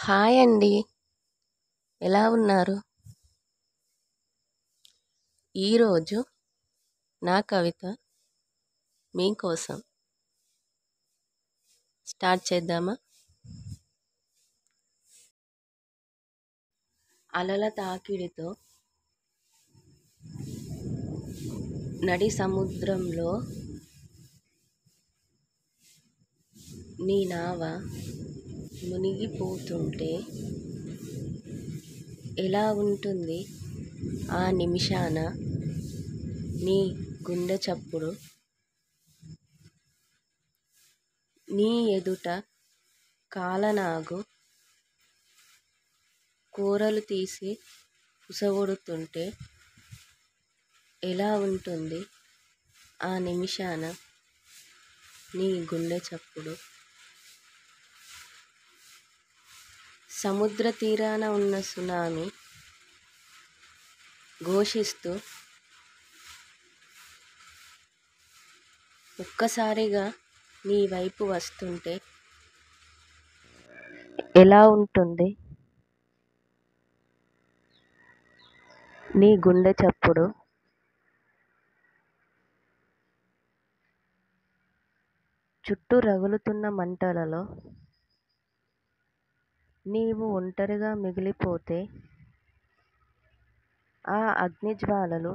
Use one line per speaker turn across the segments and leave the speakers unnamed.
Hi అండి. ఎలా ఉన్నారు? ఈరోజు నా కవిత మీకోసం. స్టార్ట్ చేద్దామా? అలల తాకిడితో నడి సముద్రంలో నీ నావ మునిగిపోతుంటే ఎలా ఉంటుంది ఆ నిమిషాన నీ గుండె చప్పుడు? నీ ఎదుట కాలనాగు కూరలు తీసి పుసగొడుతుంటే ఎలా ఉంటుంది ఆ నిమిషాన నీ గుండె చప్పుడు? సముద్ర తీరాన ఉన్న సునామీ ఘోషిస్తూ ఒక్కసారిగా నీ వైపు వస్తుంటే ఎలా ఉంటుంది నీ గుండె చప్పుడు? చుట్టూ రగులుతున్న మంటలలో నీవు ఒంటరిగా మిగిలిపోతే ఆ అగ్నిజ్వాలలు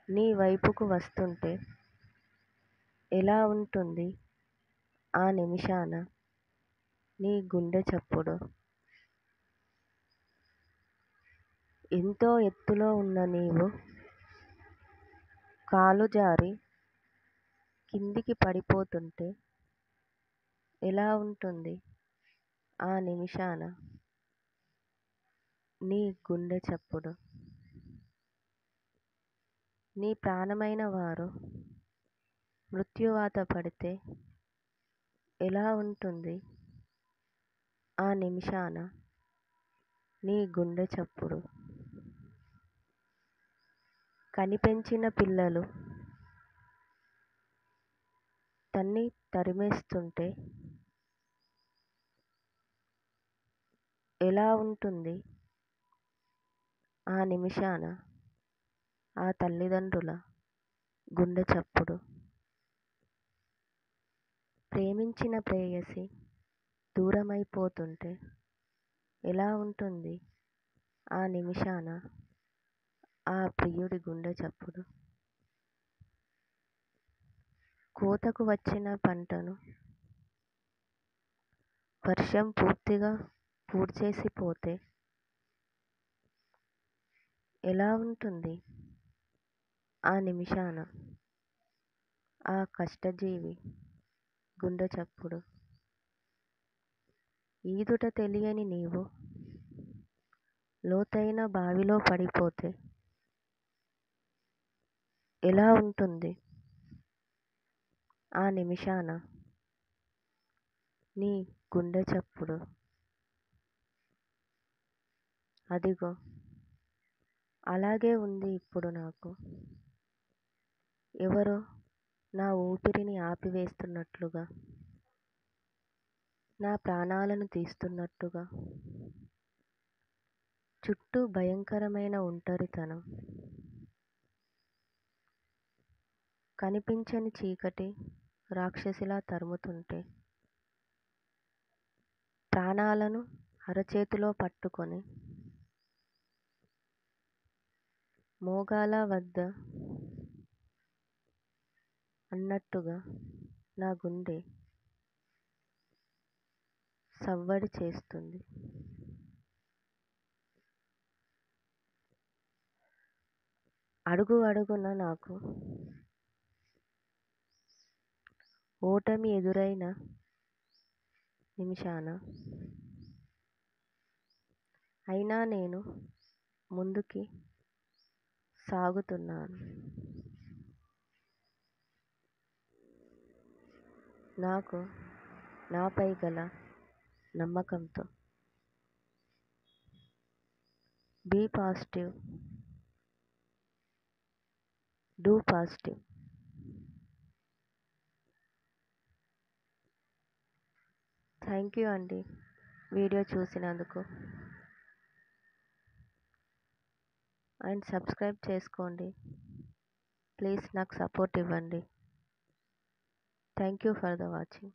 నీ వైపుకు వస్తుంటే ఎలా ఉంటుంది ఆ నిమిషాన నీ గుండె చప్పుడు? ఎంతో ఎత్తులో ఉన్న నీవు కాలు జారి కిందికి పడిపోతుంటే ఎలా ఉంటుంది ఆ నిమిషాన నీ గుండె చప్పుడు? నీ ప్రాణమైన వారు మృత్యువాత పడితే ఎలా ఉంటుంది ఆ నిమిషాన నీ గుండె చప్పుడు? కనిపెంచిన పిల్లలు తన్ని తరిమేస్తుంటే ఎలా ఉంటుంది ఆ నిమిషాన ఆ తల్లిదండ్రుల గుండె చప్పుడు? ప్రేమించిన ప్రేయసి దూరమైపోతుంటే ఎలా ఉంటుంది ఆ నిమిషాన ఆ ప్రియుడి గుండె చప్పుడు? కోతకు వచ్చిన పంటను వర్షం పూర్తిగా పూడ్చేసిపోతే ఎలా ఉంటుంది ఆ నిమిషాన ఆ కష్టజీవి గుండె చప్పుడు? ఈదుట తెలియని నీవు లోతైన బావిలో పడిపోతే ఎలా ఉంటుంది ఆ నిమిషాన నీ గుండె చప్పుడు? అదిగో అలాగే ఉంది ఇప్పుడు నాకు. ఎవరో నా ఊపిరిని ఆపివేస్తున్నట్లుగా, నా ప్రాణాలను తీస్తున్నట్టుగా. చుట్టూ భయంకరమైన ఒంటరితనం, కనిపించని చీకటి రాక్షసిలా తరుముతుంటే ప్రాణాలను అరచేతిలో పట్టుకొని మోగాల వద్ద అన్నట్టుగా నా గుండె సవ్వడి చేస్తుంది. అడుగు అడుగున నాకు ఓటమి ఎదురైన నిమిషాన అయినా నేను ముందుకి సాగుతున్నాను. నాకు నాపై గల నమ్మకంతో. Be positive, do positive. Thank you అండి. వీడియో చూసినందుకు. అండ్ సబ్స్క్రైబ్ చేసుకోండి. ప్లీజ్ నాకు సపోర్ట్ ఇవ్వండి. Thank you for the watching.